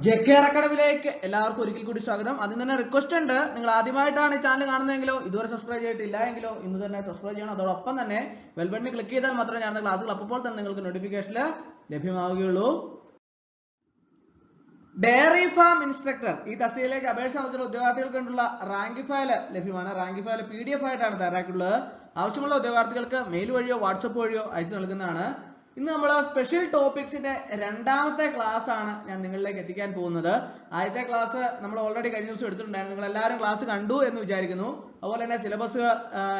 JKR അക്കാഡമിയിലേക്ക് എല്ലാവർക്കും ഒരിക്കൽ കൂടി സ്വാഗതം. അതിന് തന്നെ റിക്വസ്റ്റ് ഉണ്ട്, നിങ്ങൾ ആദ്യമായിട്ടാണ് ഈ ചാനൽ കാണുന്നതെങ്കിലോ ഇതുവരെ സബ്സ്ക്രൈബ് ചെയ്തിട്ടില്ല എങ്കിലോ ഇന്ന് തന്നെ സബ്സ്ക്രൈബ് ചെയ്യണം. അതോടൊപ്പം തന്നെ ബെൽ ബട്ടൺ ക്ലിക്ക് ചെയ്താൽ മാത്രമേ ഞാൻ ക്ലാസ്സുകൾ അപ്പോൾ തന്നെ നിങ്ങൾക്ക് നോട്ടിഫിക്കേഷൻ ലഭ്യമാവുകയുള്ളൂ. ഡയറി ഫാം ഇൻസ്ട്രക്ടർ ഈ തസ്തികയിലേക്ക് അപേക്ഷ സമർപ്പിച്ച ഉദ്യോഗാർത്ഥികൾക്ക് വേണ്ടിയുള്ള റാങ്ക് ഫയൽ ലഭ്യമാണ്. റാങ്ക് ഫയൽ PDF ആയിട്ടാണ് തയ്യാറാക്കിയിട്ടുള്ളത്. ആവശ്യമുള്ള ഉദ്യോഗാർത്ഥികൾക്ക് മെയിൽ വഴിയോ വാട്സപ്പ് വഴിയോ അയച്ചു നൽകുന്നതാണ്. ഇന്ന് നമ്മൾ സ്പെഷ്യൽ ടോപ്പിക്സിന്റെ രണ്ടാമത്തെ ക്ലാസ് ആണ് ഞാൻ നിങ്ങളിലേക്ക് എത്തിക്കാൻ പോകുന്നത്. ആദ്യത്തെ ക്ലാസ് നമ്മൾ ഓൾറെഡി കഴിഞ്ഞ ദിവസം എടുത്തിട്ടുണ്ടായിരുന്നു. നിങ്ങൾ എല്ലാവരും ക്ലാസ് കണ്ടു എന്ന് വിചാരിക്കുന്നു. അതുപോലെ തന്നെ സിലബസ്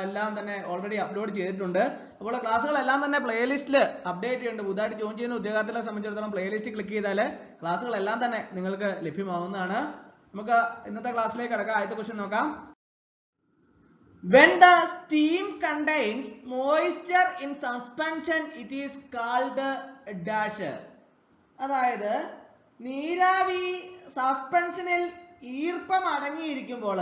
എല്ലാം തന്നെ ഓൾറെഡി അപ്ലോഡ് ചെയ്തിട്ടുണ്ട്. അപ്പോൾ ക്ലാസ്സുകളെല്ലാം തന്നെ പ്ലേലിസ്റ്റിൽ അപ്ഡേറ്റ് ചെയ്യുന്നുണ്ട്. പുതുതായിട്ട് ജോയിൻ ചെയ്യുന്ന ഉദ്യോഗാർത്ഥികളെ സംബന്ധിച്ചിടത്തോളം പ്ലേലിസ്റ്റ് ക്ലിക്ക് ചെയ്താൽ ക്ലാസ്സുകളെല്ലാം തന്നെ നിങ്ങൾക്ക് ലഭ്യമാവുന്നതാണ്. നമുക്ക് ഇന്നത്തെ ക്ലാസ്സിലേക്ക് കടക്കാം. ആദ്യത്തെ ക്വസ്റ്റ്യൻ നോക്കാം. When the steam contains moisture in suspension, it is called dash. അതായത് നീരാവി സസ്പെൻഷനിൽ ഈർപ്പം അടങ്ങിയിരിക്കുമ്പോൾ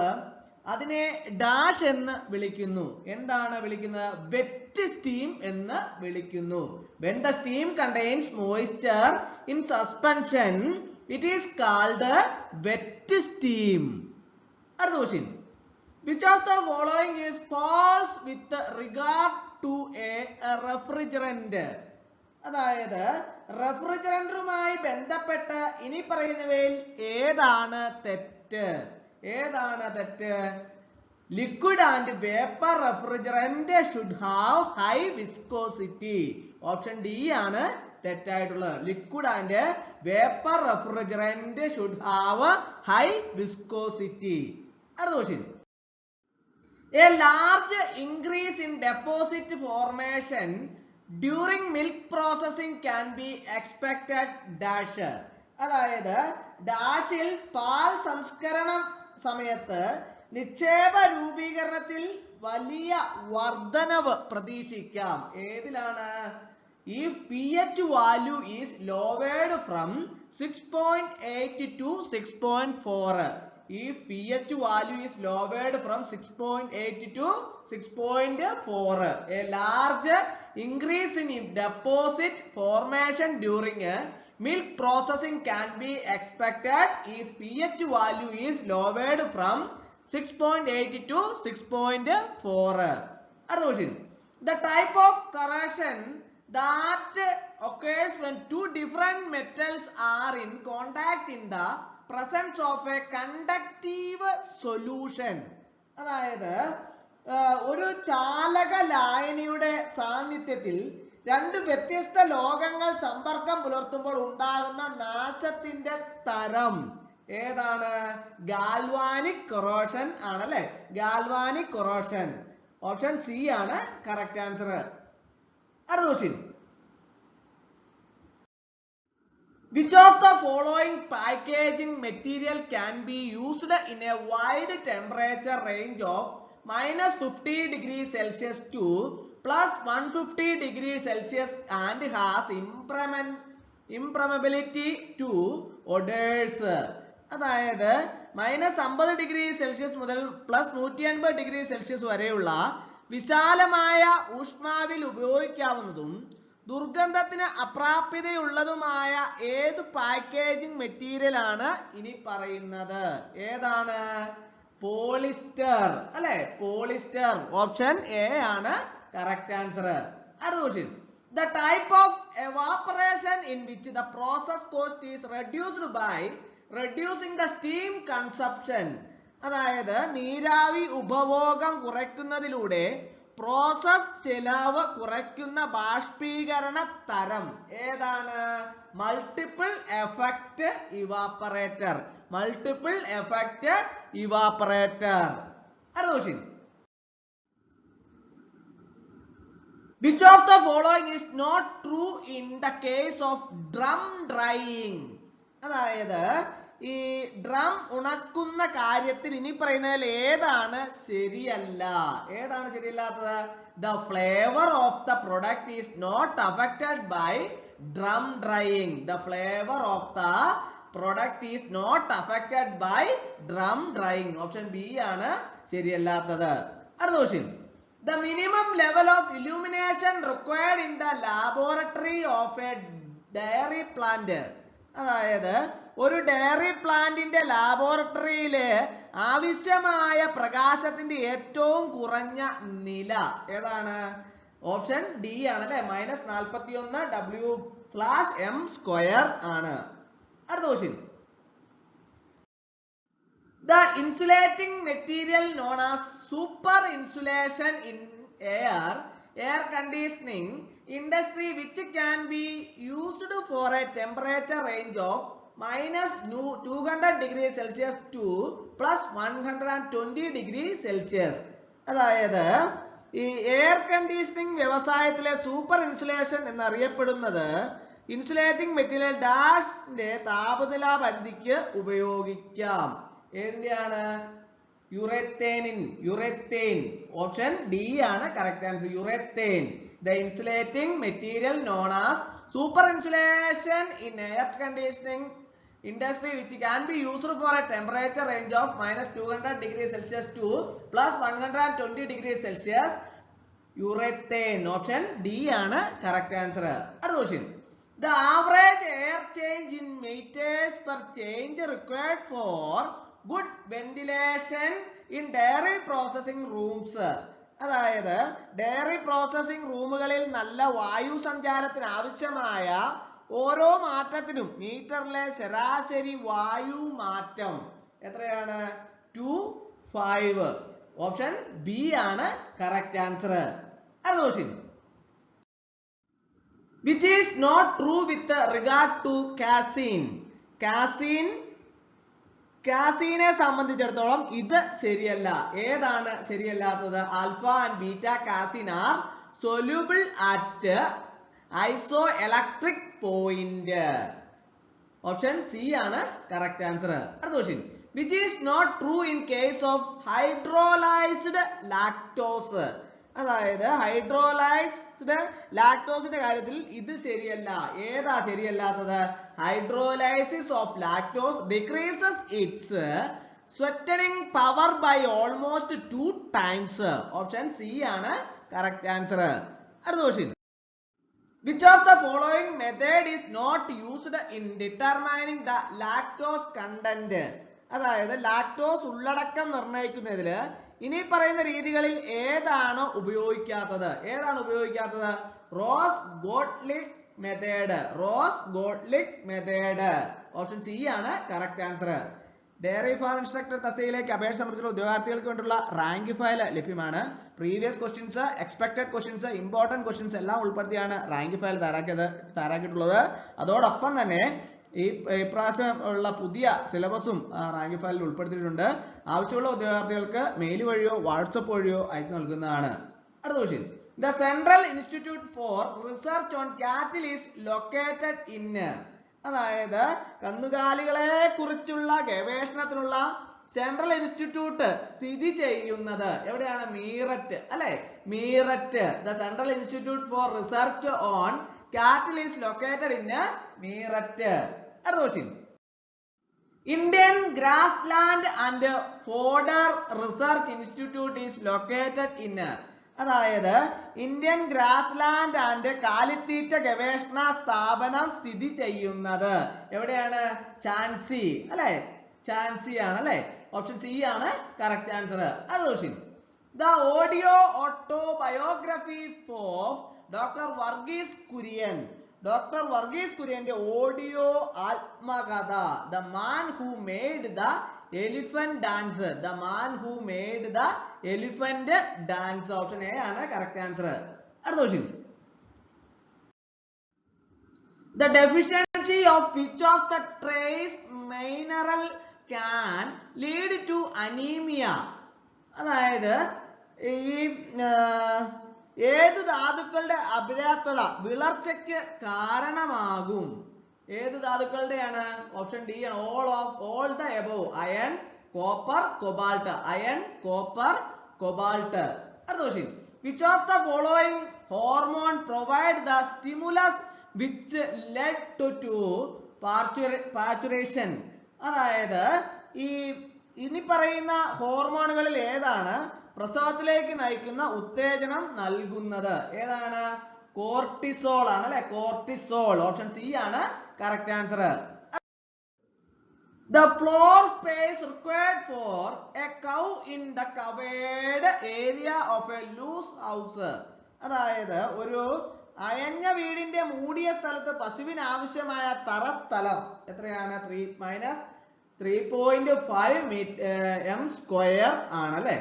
അതിനെ ഡാഷ് എന്ന് വിളിക്കുന്നു. എന്താണ് വിളിക്കുന്നത്? വെറ്റ് സ്റ്റീം എന്ന് വിളിക്കുന്നു. When the steam contains moisture in suspension, it is called wet steam. അടുത്ത question. Which of the following is false with regard to a refrigerant? അതായത് റെഫ്രിജറന്റുമായി ബന്ധപ്പെട്ട് ഇനി പറയുന്നവയിൽ ഏതാണ് തെറ്റ്? Liquid and vapor refrigerant should have high viscosity. Option D ആണ് തെറ്റായിട്ടുള്ളത്. Liquid and vapor refrigerant should have high viscosity. അടുത്ത question. A large increase in deposit formation during milk processing can be expected dash. അതായത് ഡാഷിൽ പാൽ സംസ്കരണം സമയത്ത് നിക്ഷേപ രൂപീകരണത്തിൽ വലിയ വർധനവ് പ്രതീക്ഷിക്കാം. ഏതിലാണ്? If pH value is lowered from 6.8 to 6.4. If pH value is lowered from 6.8 to 6.4, a large increase in deposit formation during milk processing can be expected if pH value is lowered from 6.8 to 6.4. Other question. The type of corrosion that occurs when two different metals are in contact in the presence of a conductive solution. അതായത് ഒരു ചാലക ലായനിയുടെ സാന്നിധ്യത്തിൽ രണ്ട് വ്യത്യസ്ത ലോഹങ്ങൾ സമ്പർക്കം പുലർത്തുമ്പോൾ ഉണ്ടാകുന്ന നാശത്തിന്റെ തരം ഏതാണ്? ഗാൽവാനിക് കൊറോഷൻ ആണല്ലേ. Galvanic corrosion. ഓപ്ഷൻ സി ആണ് കറക്റ്റ് ആൻസർ. അടുത്ത question. Which of the following packaging material can be used in a wide temperature range of -50 degrees Celsius to +150 degrees Celsius and has impermeability to odors? അതായത് -50 degree Celsius മുതൽ +180 degree Celsius വരെയുള്ള വിശാലമായ ഊഷ്മാവിൽ ഉപയോഗിക്കാവുന്നതും ദുർഗന്ധത്തിന് അപ്രാപ്യതയുള്ളതുമായ ഏത് packaging material ആണ് ഇനി പറയുന്നത്? ഏതാണ്? പോളിസ്റ്റർ അല്ലെ. പോളിസ്റ്റർ. ഓപ്ഷൻ എ ആണ് കറക്റ്റ് ആൻസർ. അടുത്ത question. The type of evaporation in which the process cost is reduced by reducing the steam consumption. അതായത് നീരാവി ഉപഭോഗം കുറയ്ക്കുന്നതിലൂടെ പ്രോസസ് ചെലവ് കുറയ്ക്കുന്ന ബാഷ്പീകരണ തരം ഏതാണ്? Multiple effect evaporator. Multiple effect evaporator. അടുത്ത question. Which of the following is not true in the case of drum drying? അതായത് ഈ ഡ്രം ഉണക്കുന്ന കാര്യത്തിൽ ഇനി പറയുന്നതിൽ ഏതാണ് ശരിയല്ല? ഏതാണ് ശരിയല്ലാത്തത്? The flavor of the product is not affected by drum drying. The flavor of the product is not affected by drum drying. Option B ആണ് ശരിയല്ലാത്തത്. അടുത്ത question. The minimum level of illumination required in the laboratory of a dairy plant. അതായത് ഒരു diary പ്ലാന്റിന്റെ ലാബോറട്ടറിയില് ആവശ്യമായ പ്രകാശത്തിന്റെ ഏറ്റവും കുറഞ്ഞ നില ഏതാണ്? ഓപ്ഷൻ ഡി ആണ് അല്ലെ, -41W/m² ആണ്. അടുത്ത question. The insulating material known as super insulation in air conditioning industry, which can be used for a temperature range of -200 degrees Celsius to +120 degrees Celsius. അതായത് ഈ എയർ കണ്ടീഷനിങ് വ്യവസായത്തിലെ super insulation എന്നറിയപ്പെടുന്നത് insulating material ഡാഷിന്റെ താപനില പരിധിക്ക് ഉപയോഗിക്കാം. ഏതിന്റെയാണ്? Urethane. Option D ആണ് correct answer, urethane. The insulating material known as super insulation in air conditioning industry, which can be used for a temperature range of -200 degrees Celsius to +120 degrees Celsius. Urethane. Option D ആണ് correct answer. അടുത്ത question. The average air change in meters per change required for good ventilation in dairy processing rooms. അതായത് diary processing റൂമുകളിൽ നല്ല വായു സഞ്ചാരത്തിന് ആവശ്യമായ ഓരോ മാറ്റത്തിനും മീറ്ററിലെ ശരാശരി വായു മാറ്റം എത്രയാണ്? 25. ഓപ്ഷൻ ബി ആണ് കറക്റ്റ് ആൻസർ. അടുത്ത question. Which is not true with regard to casein? കാസീനെ സംബന്ധിച്ചിടത്തോളം ഇത് ശരിയല്ല. ഏതാണ് ശരിയല്ലാത്തത്? Alpha and beta casein are soluble at isoelectric point. Option C ആണ് കറക്റ്റ് ആൻസർ. അടുത്ത question. Which is not true in case of hydrolysed lactose? അതായത് hydrolysed ലാക്ടോസിന്റെ കാര്യത്തിൽ ഇത് ശരിയല്ല. ഏതാ ശരിയല്ലാത്തത്? Hydrolysis of lactose decreases its sweetening power by almost 2 times. Option C ആണ് കറക്റ്റ് ആൻസർ. അടുത്ത question. Which of the following method is not used in determining the lactose content? അതായത് ലാക്ടോസ് ഉള്ളടക്കം നിർണ്ണയിക്കുന്നതിൽ ഇനി പറയുന്ന രീതികളിൽ ഏതാണ് ഉപയോഗിക്കാത്തത്? Rose Gottlieb method. Option C ആണ് correct answer. Dairy farm instructor തസ്തികയിലേക്ക് അപേക്ഷ സമർപ്പിച്ച ഉദ്യോഗാർത്ഥികൾക്ക് വേണ്ടിയുള്ള റാങ്ക് ഫയൽ ലഭ്യമാണ്. Previous questions, expected questions, important questions എല്ലാം ഉൾപ്പെടുത്തിയാണ് റാങ്ക് ഫയൽ തയ്യാറാക്കിയിട്ടുള്ളത്. അതോടൊപ്പം തന്നെ ഈ പ്രാവശ്യം ഉള്ള പുതിയ സിലബസും റാങ്ക് ഫയലിൽ ഉൾപ്പെടുത്തിയിട്ടുണ്ട്. ആവശ്യമുള്ള ഉദ്യോഗാർത്ഥികൾക്ക് മെയിൽ വഴിയോ വാട്സപ്പ് വഴിയോ അയച്ചു നൽകുന്നതാണ്. അടുത്ത question. The Central Institute for Research on Cattle is located in. അതായത് കന്നുകാലികളെ കുറിച്ചുള്ള ഗവേഷണത്തിനുള്ള സെൻട്രൽ ഇൻസ്റ്റിറ്റ്യൂട്ട് സ്ഥിതി ചെയ്യുന്നത് എവിടെയാണ്? മീററ്റ് അല്ലെ, Meerut. The Central Institute for Research on Cattle is located in Meerut. അടുത്ത question. Indian Grassland and Fodder Research Institute is located in. അതായത് Indian grassland and കാലിത്തീറ്റ ഗവേഷണ സ്ഥാപനം സ്ഥിതി ചെയ്യുന്നത് എവിടെയാണ്? ഝാൻസി അല്ലെ, ഝാൻസി ആണ് അല്ലെ. ഓപ്ഷൻ സി ആണ് കറക്റ്റ് ആൻസർ. അടുത്ത question. The audio autobiography of Dr. Varghese കുര്യന്റെ ഓഡിയോ ആത്മകഥ The Man Who Made the Elephant Dance. Option A ആണ് കറക്റ്റ് ആൻസർ. അടുത്ത question. The deficiency of which of the trace mineral can lead to anemia? അതായത് ഈ ഏത് ധാതുക്കളുടെ അപര്യാപ്തത വിളർച്ചയ്ക്ക് കാരണമാകും? ഏത് ധാതുക്കളുടെയാണ്? ഓപ്ഷൻ ഡി ആണ്, all the above. Iron, copper, cobalt. അടുത്ത question. Which of the following hormone provide the stimulus which led to parturition? അതായത് ഇനി പറയുന്ന ഹോർമോണുകളിൽ ഏതാണ് പ്രസവത്തിലേക്ക് നയിക്കുന്ന ഉത്തേജനം നൽകുന്നത്? ഏതാണ്? കോർട്ടിസോൾ ആണ് അല്ലെ, കോർട്ടിസോൾ. ഓപ്ഷൻ സി ആണ് correct answer. The floor space required for a cow in the covered area of a loose house. അതായത് ഒരു അയഞ്ഞ വീടിന്റെ മൂടിയ സ്ഥലത്ത് പശുവിന് ആവശ്യമായ തറസ്ഥലം എത്രയാണ്? 3-3.5 m സ്ക്വയർ ആണല്ലേ.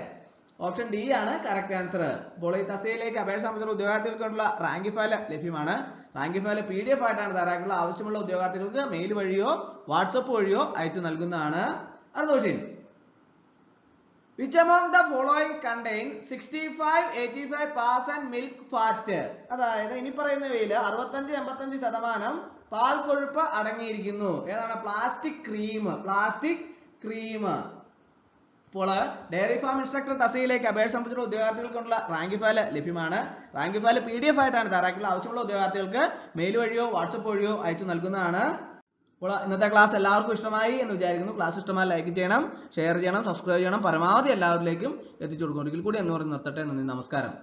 ഓപ്ഷൻ ഡി ആണ് കറക്റ്റ് ആൻസർ. അപ്പോൾ ഈ തസ്തികയിലേക്ക് അപേക്ഷ സമർപ്പിച്ച ഉദ്യോഗാർത്ഥികൾക്കുള്ള റാങ്ക് ഫയൽ ലഭ്യമാണ്. റാങ്ക് ഫയൽ PDF ആയിട്ടാണ് തയ്യാറാക്കിയിട്ടുള്ളത്. ആവശ്യമുള്ള ഉദ്യോഗാർത്ഥികൾക്ക് മെയിൽ വഴിയോ വാട്സപ്പ് വഴിയോ അയച്ചു നൽകുന്നതാണ്. അടുത്ത question. Which among the following contain 65-85% milk fat? അതായത് ഇനി പറയുന്നവയിൽ 65-85% പാൽ കൊഴുപ്പ് അടങ്ങിയിരിക്കുന്നു. ഏതാണ്? Plastic cream. അപ്പോൾ ഡയറി ഫാം ഇൻസ്ട്രക്ടർ തസ്തികയിലേക്ക് അപേക്ഷ സമർപ്പിച്ച ഉദ്യോഗാർത്ഥികൾക്കുള്ള റാങ്ക് ഫയൽ ലഭ്യമാണ്. റാങ്ക് ഫയൽ PDF ആയിട്ടാണ് തയ്യാറാക്കിയിട്ടുള്ളത്. ആവശ്യമുള്ള ഉദ്യോഗാർത്ഥികൾക്ക് മെയിൽ വഴിയോ വാട്സപ്പ് വഴിയോ അയച്ചു നൽകുന്നതാണ്. അപ്പോൾ ഇന്നത്തെ ക്ലാസ് എല്ലാവർക്കും ഇഷ്ടമായി എന്ന് വിചാരിക്കുന്നു. ക്ലാസ് ഇഷ്ടമായി ലൈക്ക് ചെയ്യണം, ഷെയർ ചെയ്യണം, സബ്സ്ക്രൈബ് ചെയ്യണം, പരമാവധി എല്ലാവരിലേക്കും എത്തിച്ചു കൊടുക്കും. ഒരിക്കൽ കൂടി എന്ന് പറഞ്ഞ് നിർത്തട്ടെ. നന്ദി, നമസ്കാരം.